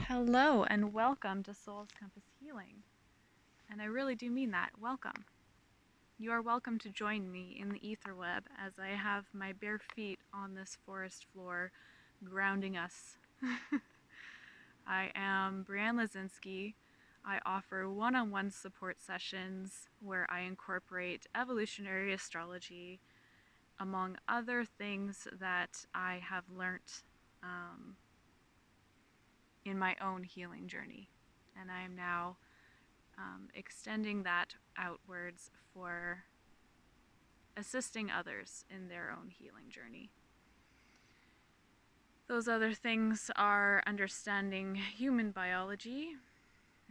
Hello and welcome to Soul's Compass Healing. And I really do mean that. Welcome. You are welcome to join me in the ether web as I have my bare feet on this forest floor grounding us. I am Brianne Lazinski. I offer one-on-one support sessions where I incorporate evolutionary astrology among other things that I have learnt in my own healing journey. And I am now extending that outwards for assisting others in their own healing journey. Those other things are understanding human biology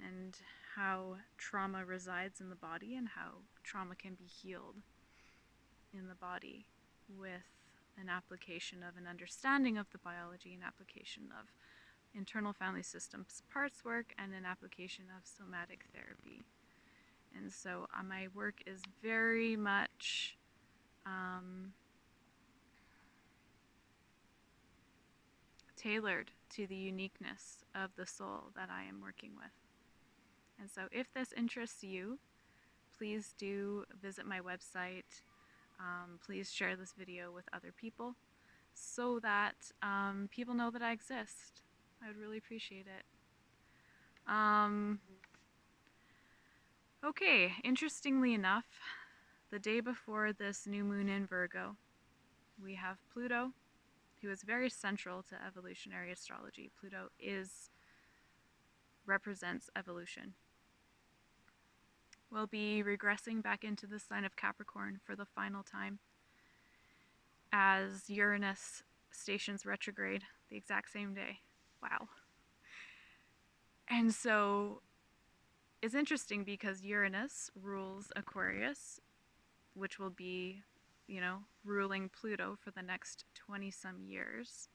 and how trauma resides in the body and how trauma can be healed in the body with an application of an understanding of the biology, an application of internal family systems parts work, and an application of somatic therapy. And so my work is very much tailored to the uniqueness of the soul that I am working with. And so if this interests you, please do visit my website. Please share this video with other people so that people know that I exist. I would really appreciate it. Okay, interestingly enough, the day before this new moon in Virgo, we have Pluto, who is very central to evolutionary astrology. Pluto represents evolution. We'll be regressing back into the sign of Capricorn for the final time as Uranus stations retrograde the exact same day. Wow. And so it's interesting because Uranus rules Aquarius, which will be, ruling Pluto for the next 20-some years.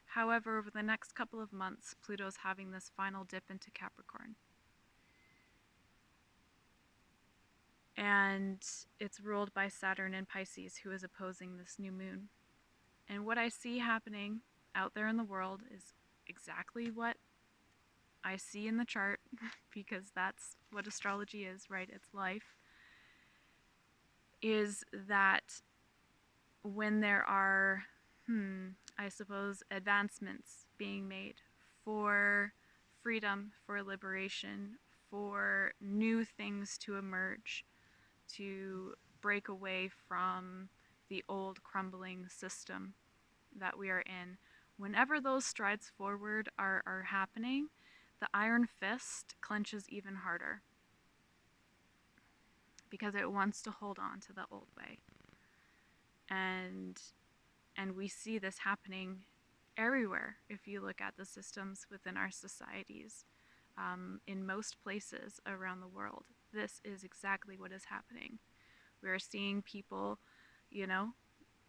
However, over the next couple of months, Pluto's having this final dip into Capricorn. And it's ruled by Saturn in Pisces, who is opposing this new moon. And what I see happening out there in the world is exactly what I see in the chart, because that's what astrology is, right? It's life. Is that when there are, I suppose, advancements being made for freedom, for liberation, for new things to emerge, to break away from the old crumbling system that we are in. Whenever those strides forward are happening, the iron fist clenches even harder because it wants to hold on to the old way. And we see this happening everywhere if you look at the systems within our societies. In most places around the world, this is exactly what is happening. We are seeing people,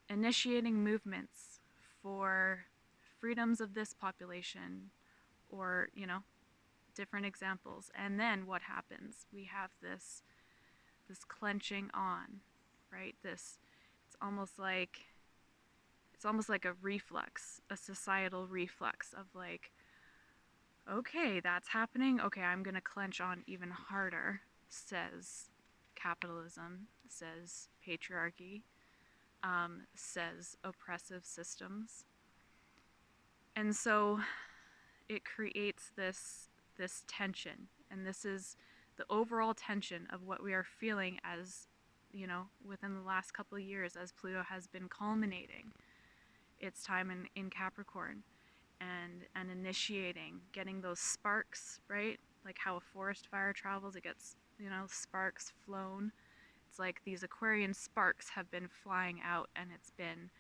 initiating movements for freedoms of this population, or, different examples. And then what happens? We have this clenching on, right? It's almost like a reflex, a societal reflex of like, okay, that's happening. Okay, I'm going to clench on even harder, says capitalism, says patriarchy, says oppressive systems. And so it creates this tension, and this is the overall tension of what we are feeling as, within the last couple of years as Pluto has been culminating its time in Capricorn and initiating, getting those sparks, right? Like how a forest fire travels, it gets, sparks flown. It's like these Aquarian sparks have been flying out, and it's been,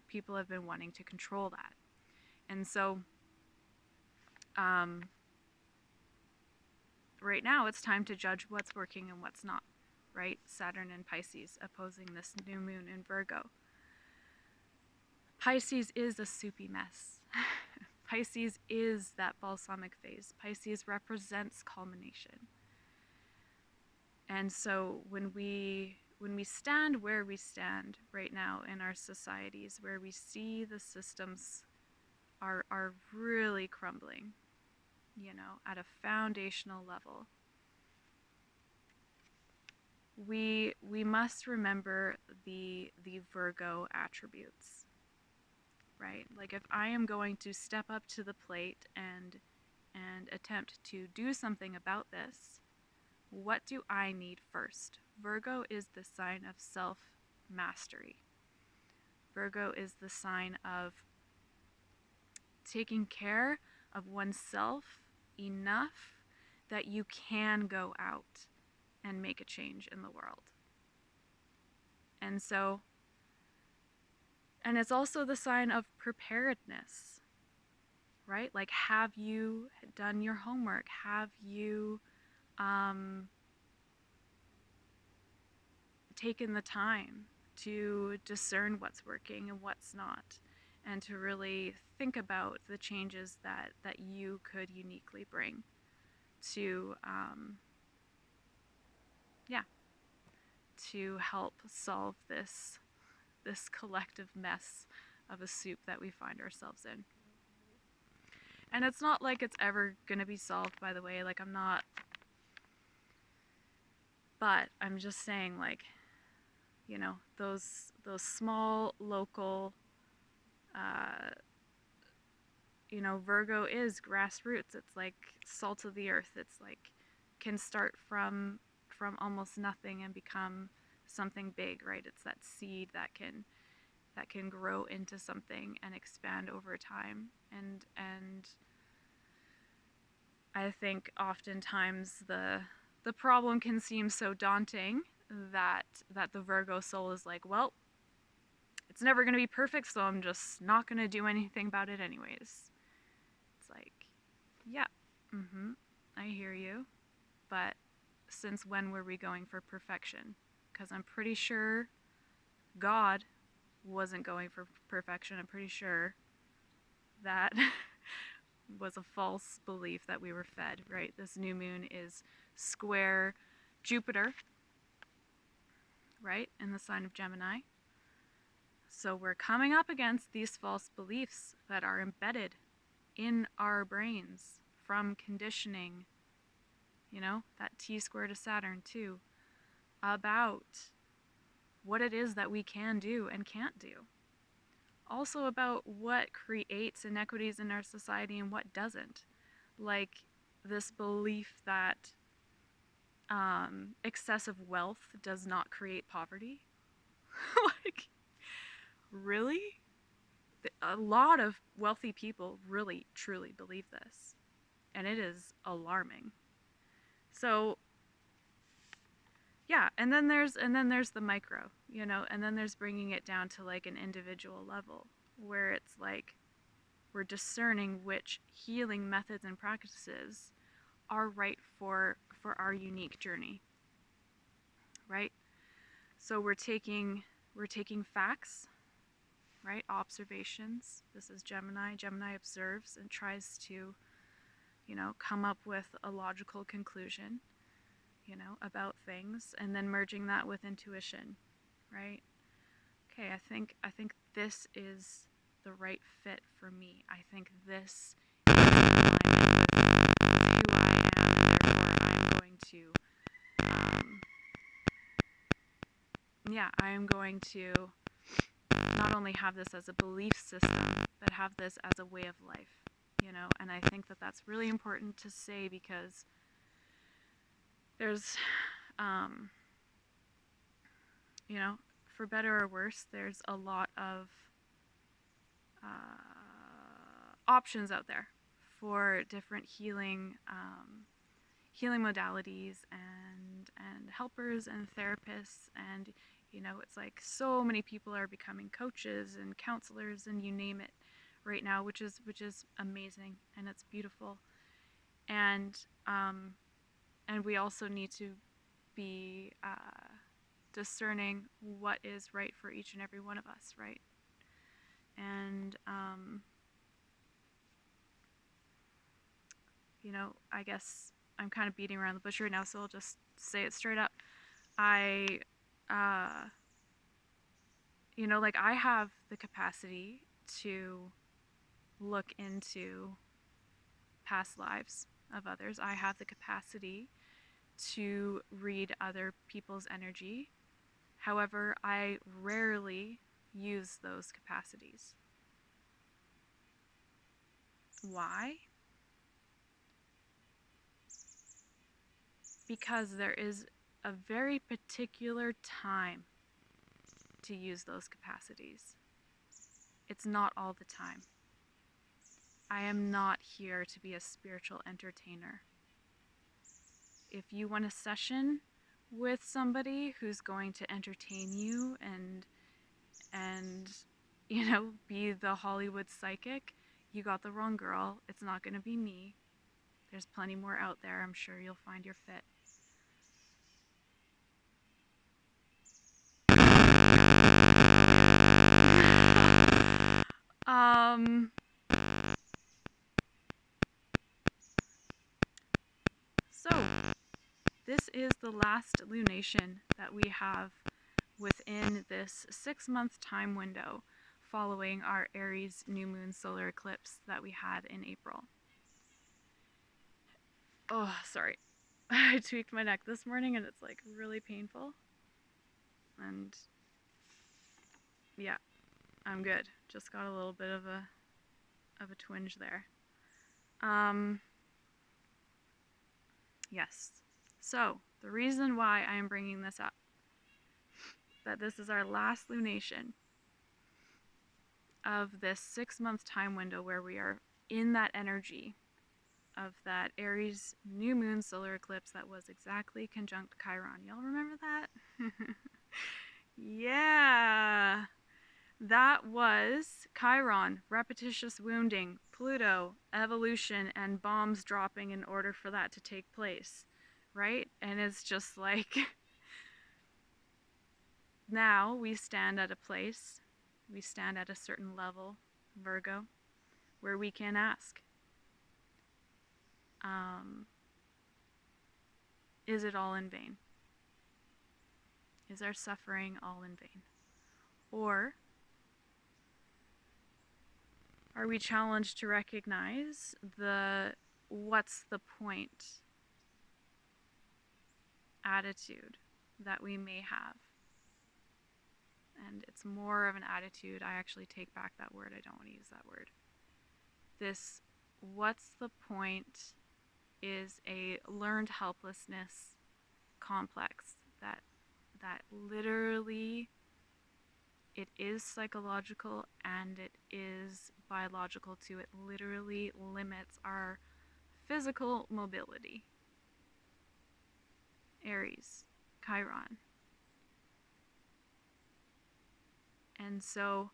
people have been wanting to control that. And so right now it's time to judge what's working and what's not, right? Saturn and Pisces opposing this new moon in Virgo. Pisces is a soupy mess. Pisces is that balsamic phase. Pisces represents culmination. And so when we stand where we stand right now in our societies, where we see the systems are really crumbling, at a foundational level, we must remember the Virgo attributes, right? Like, if I am going to step up to the plate and attempt to do something about this, what do I need first? Virgo is the sign of self mastery. Virgo is the sign of taking care of oneself enough that you can go out and make a change in the world. And so, and it's also the sign of preparedness, right? Like, have you done your homework? Have you taken the time to discern what's working and what's not, and to really think about the changes that you could uniquely bring to to help solve this collective mess of a soup that we find ourselves in. And it's not like it's ever going to be solved, by the way. Like, but I'm just saying, like, those small local, Virgo is grassroots. It's like salt of the earth. It's like can start from almost nothing and become something big, right? It's that seed that can grow into something and expand over time. And I think oftentimes the problem can seem so daunting that the Virgo soul is like, well, it's never going to be perfect, so I'm just not going to do anything about it anyways. It's like, yeah, I hear you, but since when were we going for perfection? Because I'm pretty sure God wasn't going for perfection. I'm pretty sure that was a false belief that we were fed, right? This new moon is square Jupiter, right, in the sign of Gemini. So we're coming up against these false beliefs that are embedded in our brains from conditioning, that T square to Saturn too, about what it is that we can do and can't do. Also about what creates inequities in our society and what doesn't. Like this belief that excessive wealth does not create poverty. Like, really? A lot of wealthy people really, truly believe this. And it is alarming. So, yeah, and then there's the micro, and then there's bringing it down to like an individual level where it's like we're discerning which healing methods and practices are right for our unique journey, right? So we're taking facts, right? Observations. This is Gemini. Gemini observes and tries to, come up with a logical conclusion, about things, and then merging that with intuition, right? Okay, I think this is the right fit for me. I think this is in alignment with who I am. Therefore, I'm going to, I am going to not only have this as a belief system, but have this as a way of life, And I think that that's really important to say because there's, for better or worse, there's a lot of options out there for different healing modalities and helpers and therapists, and it's like so many people are becoming coaches and counselors and you name it right now, which is amazing and it's beautiful, and we also need to be discerning what is right for each and every one of us, right? And I guess I'm kind of beating around the bush right now, so I'll just say it straight up. I like I have the capacity to look into past lives of others. I have the capacity to read other people's energy. However, I rarely use those capacities. Why? Because there is a very particular time to use those capacities. It's not all the time. I am not here to be a spiritual entertainer. If you want a session with somebody who's going to entertain you and be the Hollywood psychic, you got the wrong girl. It's not going to be me. There's plenty more out there. I'm sure you'll find your fit. So this is the last lunation that we have within this 6-month time window following our Aries new moon solar eclipse that we had in April. Oh, sorry. I tweaked my neck this morning and it's like really painful. And yeah, I'm good. Just got a little bit of a twinge there. Yes. So, the reason why I am bringing this up, that this is our last lunation of this 6-month time window where we are in that energy of that Aries new moon solar eclipse that was exactly conjunct Chiron. Y'all remember that? Yeah. That was Chiron, repetitious wounding, Pluto, evolution, and bombs dropping in order for that to take place, right? And it's just like, now we stand at a place, we stand at a certain level, Virgo, where we can ask, is it all in vain? Is our suffering all in vain? Or are we challenged to recognize the what's the point attitude that we may have? And it's more of an attitude. I actually take back that word. I don't want to use that word. This what's the point is a learned helplessness complex that literally, it is psychological and it is biological too. It literally limits our physical mobility. Aries, Chiron. And so,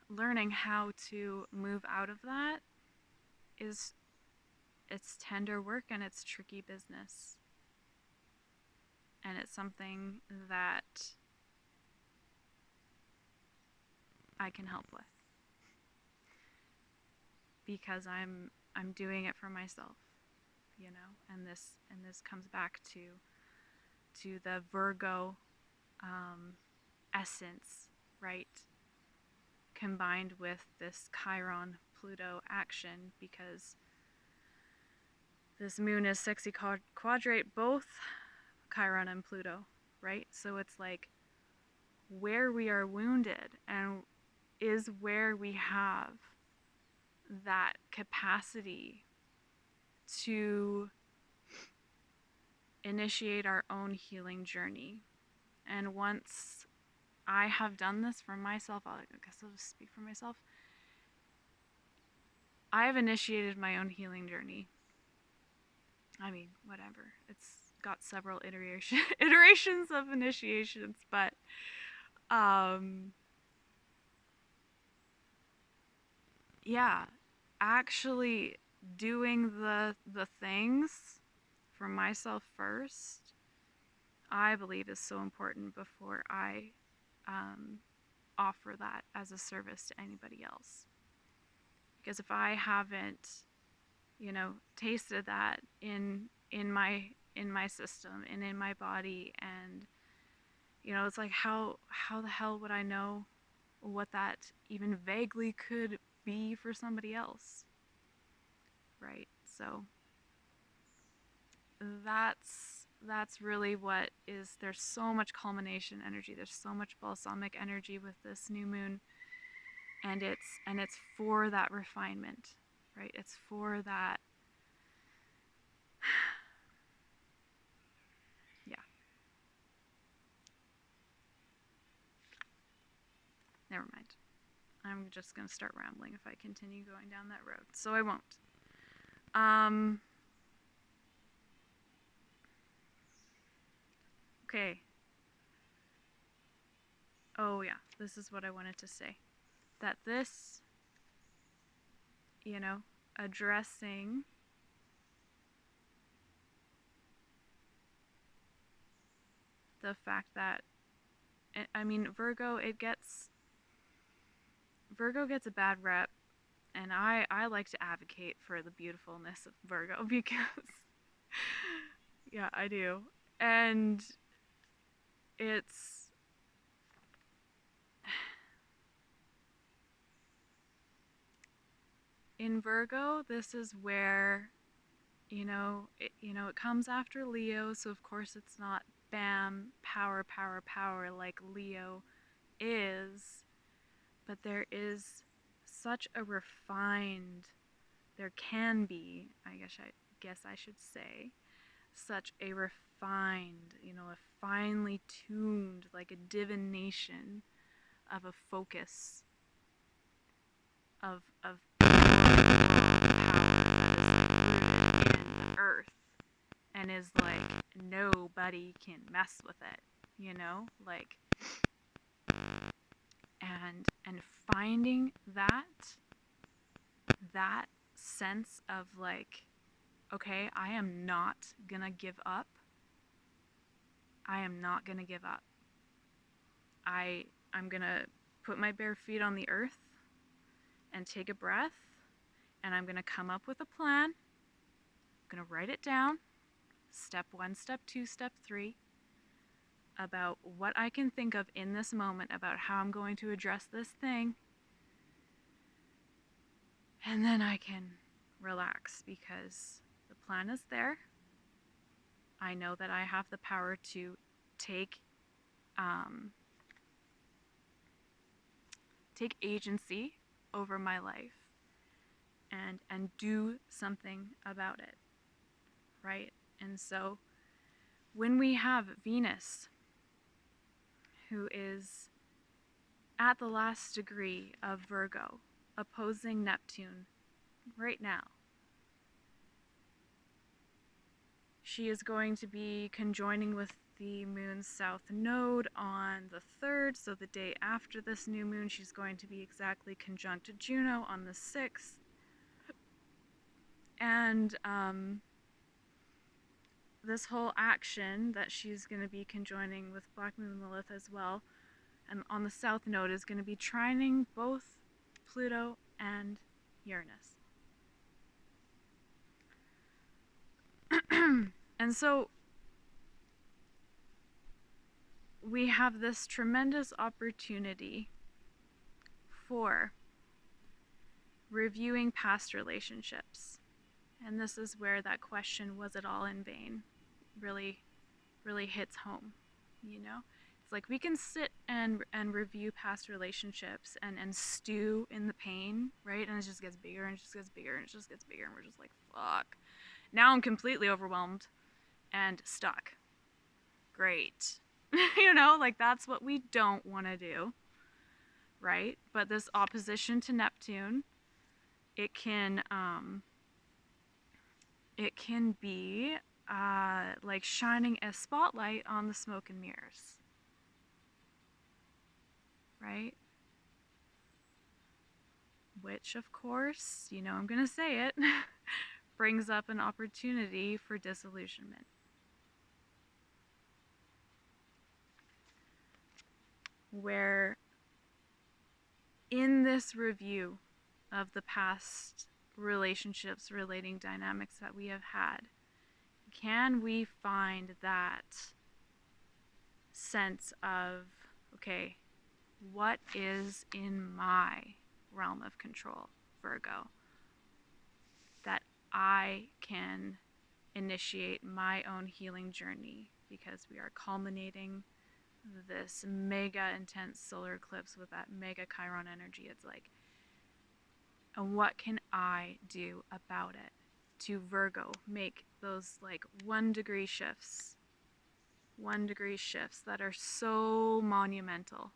learning how to move out of that it's tender work and it's tricky business. And it's something that I can help with. Because I'm doing it for myself, and this comes back to the Virgo essence, right? Combined with this Chiron Pluto action, because this moon is sexy quadrate both Chiron and Pluto, right? So it's like where we are wounded and is where we have that capacity to initiate our own healing journey. And once I have done this for myself, I guess I'll just speak for myself. I have initiated my own healing journey. I mean, whatever. It's got several iterations of initiations, but yeah, actually doing the things for myself first, I believe is so important before I offer that as a service to anybody else. Because if I haven't, tasted that in my system and in my body, and it's like how the hell would I know what that even vaguely could be for somebody else, right? So that's really what is. There's so much culmination energy, there's so much balsamic energy with this new moon, and it's for that refinement, right? It's for that. Yeah, never mind. I'm just gonna start rambling if I continue going down that road, so I won't. Okay. Oh yeah, this is what I wanted to say. That this, addressing the fact that, I mean, Virgo gets a bad rep, and I like to advocate for the beautifulness of Virgo because, yeah, I do. And it's, in Virgo, this is where, it comes after Leo, so of course it's not bam, power, power, power like Leo is, but there is such a refined, there can be, I guess I should say, such a refined, a finely tuned, like a divination of a focus of power that is rooted in the earth and is like nobody can mess with it, like, and finding that sense of like, okay, I am not gonna give up. I am not gonna give up. I'm gonna put my bare feet on the earth and take a breath, and I'm gonna come up with a plan. I'm gonna write it down, step 1, step 2, step 3, about what I can think of in this moment about how I'm going to address this thing. And then I can relax because the plan is there. I know that I have the power to take agency over my life and do something about it, right? And so when we have Venus, who is at the last degree of Virgo, opposing Neptune right now, she is going to be conjoining with the moon's south node on the 3rd, so the day after this new moon. She's going to be exactly conjunct Juno on the 6th. And this whole action that she's going to be conjoining with Black Moon Lilith as well, and on the south node, is going to be trining both Pluto and Uranus. And so we have this tremendous opportunity for reviewing past relationships. And this is where that question, was it all in vain, really, really hits home, It's like we can sit and review past relationships and stew in the pain, right? And it just gets bigger and it just gets bigger and it just gets bigger, and we're just like, fuck. Now I'm completely overwhelmed and stuck. Great. Like that's what we don't want to do, right? But this opposition to Neptune, it can be like shining a spotlight on the smoke and mirrors, right? Which, of course, I'm going to say it, brings up an opportunity for disillusionment. Where in this review of the past relationships, relating dynamics that we have had, can we find that sense of, okay, What is in my realm of control, Virgo, that I can initiate my own healing journey, because we are culminating this mega intense solar eclipse with that mega Chiron energy. It's like, and what can I do about it to, Virgo, make those like 1 degree shifts, 1 degree shifts that are so monumental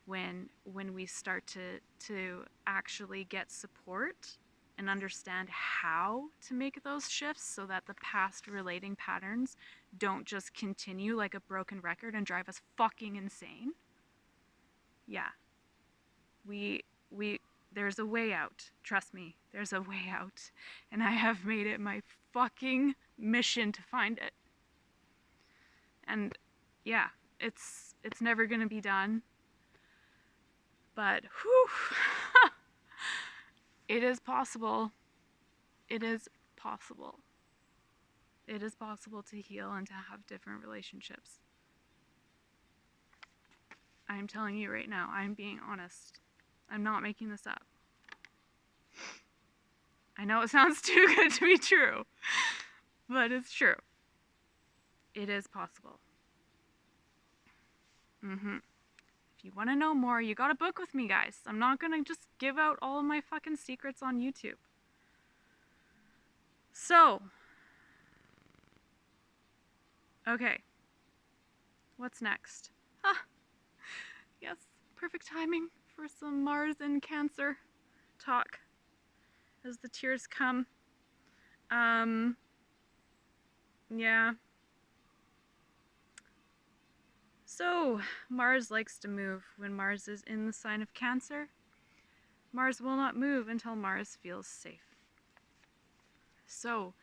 when we start to actually get support and understand how to make those shifts, so that the past relating patterns don't just continue like a broken record and drive us fucking insane. Yeah. We there's a way out. Trust me, there's a way out. And I have made it my fucking mission to find it. And yeah, it's never gonna be done. But whew, it is possible. It is possible. It is possible to heal and to have different relationships. I'm telling you right now, I'm being honest. I'm not making this up. I know it sounds too good to be true, but it's true. It is possible. If you want to know more, you gotta book with me, guys. I'm not gonna just give out all of my fucking secrets on YouTube. So, okay. What's next? Yes, perfect timing for some Mars in Cancer talk as the tears come. Yeah. So, Mars likes to move when Mars is in the sign of Cancer. Mars will not move until Mars feels safe. So,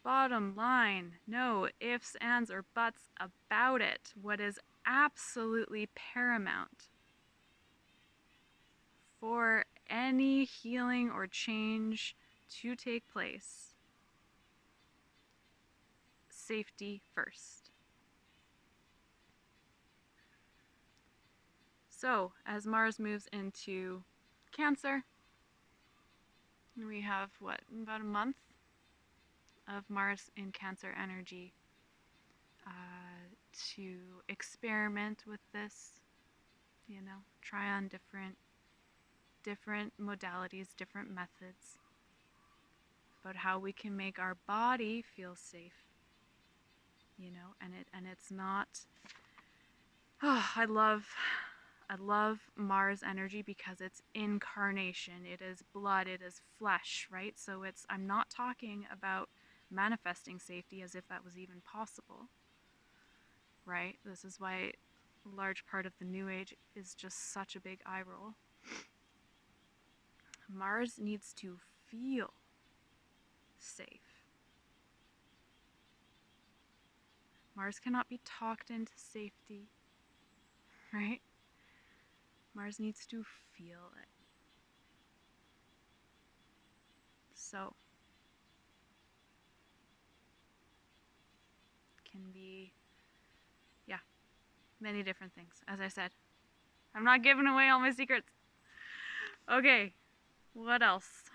bottom line, no ifs, ands, or buts about it. What is absolutely paramount for any healing or change to take place: safety first. So, as Mars moves into Cancer, we have about a month of Mars in Cancer energy to experiment with this, try on different modalities, different methods about how we can make our body feel safe, and it's not, I love Mars energy because it's incarnation, it is blood, it is flesh, right? So I'm not talking about manifesting safety as if that was even possible, right? This is why a large part of the New Age is just such a big eye roll. Mars needs to feel safe. Mars cannot be talked into safety, right? Mars needs to feel it. So, can be, many different things. As I said, I'm not giving away all my secrets. Okay, what else?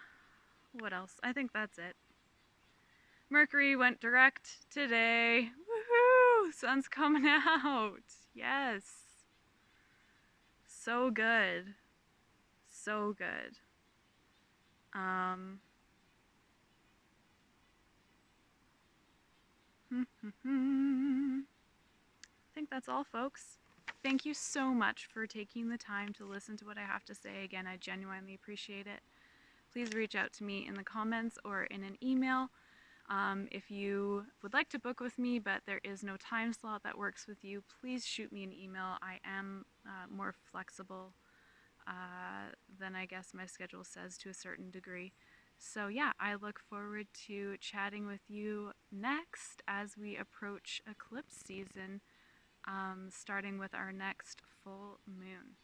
I think that's it. Mercury went direct today. Woohoo! Sun's coming out. Yes. So good. So good. I think that's all, folks. Thank you so much for taking the time to listen to what I have to say. Again, I genuinely appreciate it. Please reach out to me in the comments or in an email. If you would like to book with me, but there is no time slot that works with you, please shoot me an email. I am more flexible than I guess my schedule says, to a certain degree. So yeah, I look forward to chatting with you next as we approach eclipse season, starting with our next full moon.